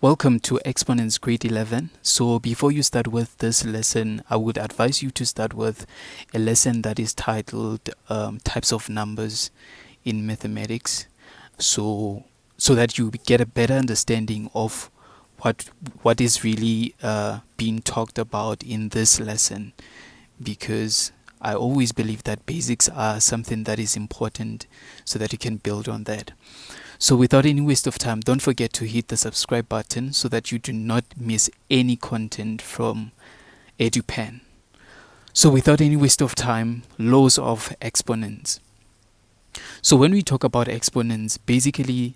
Welcome to Exponents Grade 11. So before you start with this lesson, I would advise you to start with a lesson that is titled Types of Numbers in Mathematics. So that you get a better understanding of what is really being talked about in this lesson, because I always believe that basics are something that is important so that you can build on that. So without any waste of time, don't forget to hit the subscribe button so that you do not miss any content from Edupan. So without any waste of time, laws of exponents. So when we talk about exponents, basically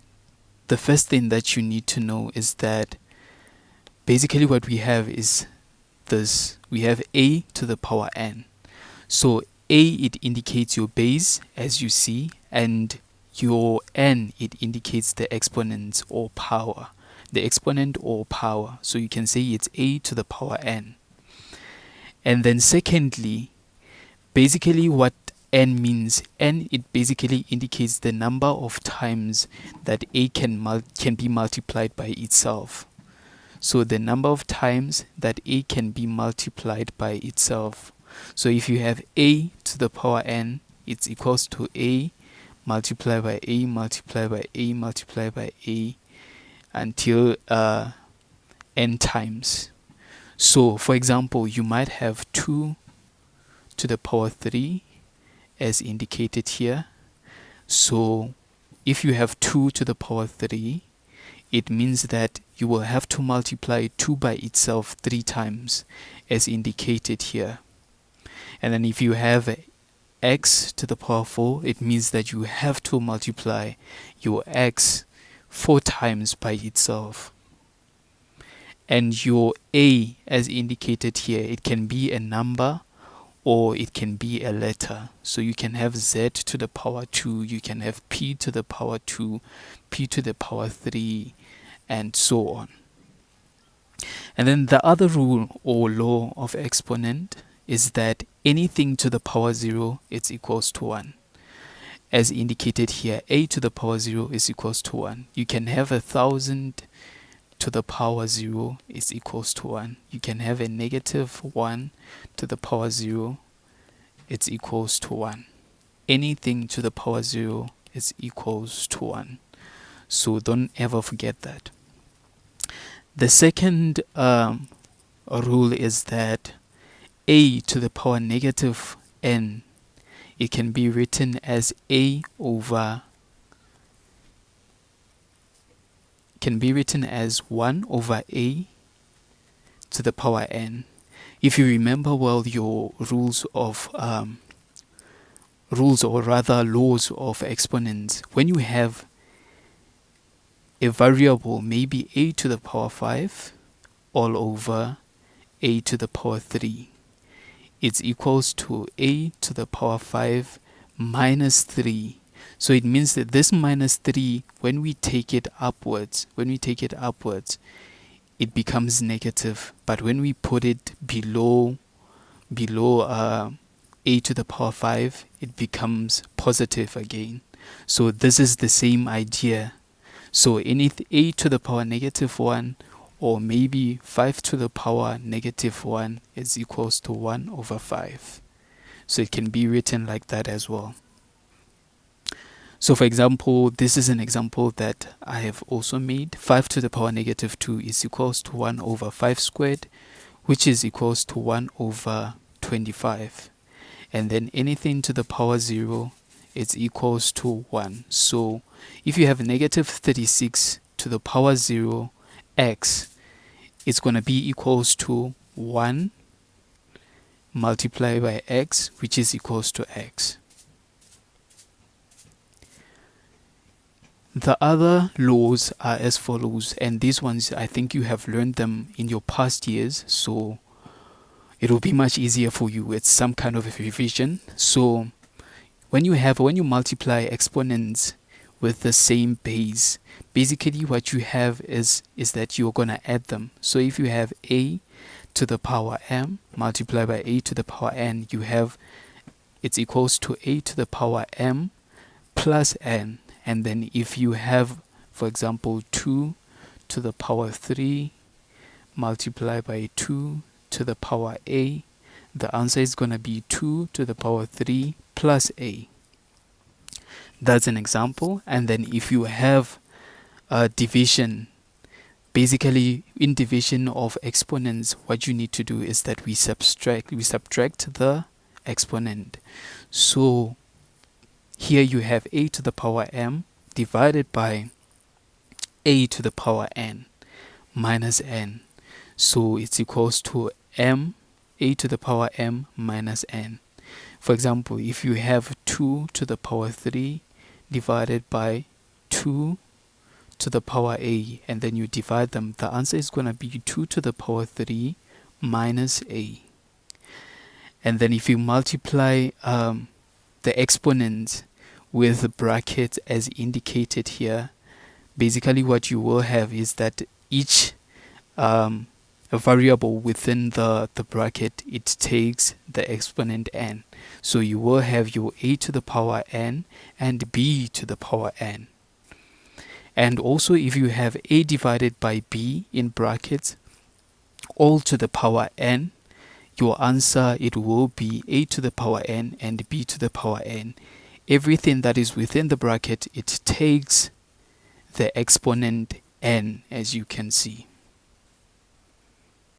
the first thing that you need to know is that basically what we have is this. We have a to the power n. So a, it indicates your base, as you see, and your n, it indicates the exponents or power, the exponent or power. So you can say it's a to the power n. And then secondly, basically what n means, n, it basically indicates the number of times that a can be multiplied by itself. So the number of times that a can be multiplied by itself. So if you have a to the power n, it's equals to a multiply by a multiply by a multiply by a until n times. So for example, you might have 2 to the power 3 as indicated here. So if you have 2 to the power 3, it means that you will have to multiply 2 by itself 3 times as indicated here. And then if you have x to the power 4, it means that you have to multiply your x 4 times by itself. And your a, as indicated here, it can be a number or it can be a letter. So you can have z to the power 2, you can have p to the power 2, p to the power 3, and so on. And then the other rule or law of exponent is that anything to the power 0 is equals to 1. As indicated here, a to the power 0 is equals to 1. You can have 1,000 to the power 0 is equals to 1. You can have a negative 1 to the power 0, it's equals to 1. Anything to the power 0 is equals to 1. So don't ever forget that. The second rule is that a to the power negative n, it can be written as a over, can be written as 1 over a to the power n. If you remember well your rules or rather laws of exponents, when you have a variable, maybe a to the power 5 all over a to the power 3, it's equals to a to the power 5 minus 3. So it means that this minus 3, when we take it upwards, it becomes negative. But when we put it below a to the power 5, it becomes positive again. So this is the same idea. So any a to the power negative 1 or maybe 5 to the power negative 1 is equals to 1 over 5. So it can be written like that as well. So for example, this is an example that I have also made. 5 to the power negative 2 is equals to 1 over 5 squared, which is equals to 1 over 25. And then anything to the power 0 is equals to 1. So if you have negative 36 to the power 0 x, it's going to be equals to 1 multiplied by x, which is equals to x. The other laws are as follows, and these ones I think you have learned them in your past years, so it will be much easier for you. It's some kind of a revision. So when you multiply exponents with the same base, basically what you have is that you're going to add them. So if you have a to the power m multiplied by a to the power n, you have it's equals to a to the power m plus n. And then if you have, for example, 2 to the power 3 multiplied by 2 to the power a. The answer is going to be 2 to the power 3 plus a. That's an example. And then if you have a division, basically in division of exponents, what you need to do is that we subtract the exponent. So here you have a to the power m divided by a to the power n minus n. So it's equals to a to the power m minus n. For example, if you have 2 to the power 3 divided by 2 to the power a, and then you divide them, the answer is going to be 2 to the power 3 minus a. And then if you multiply the exponents with brackets as indicated here, basically what you will have is that each a variable within the bracket, it takes the exponent n. So you will have your a to the power n and b to the power n. And also if you have a divided by b in brackets all to the power n, your answer, it will be a to the power n and b to the power n. Everything that is within the bracket, it takes the exponent n, as you can see.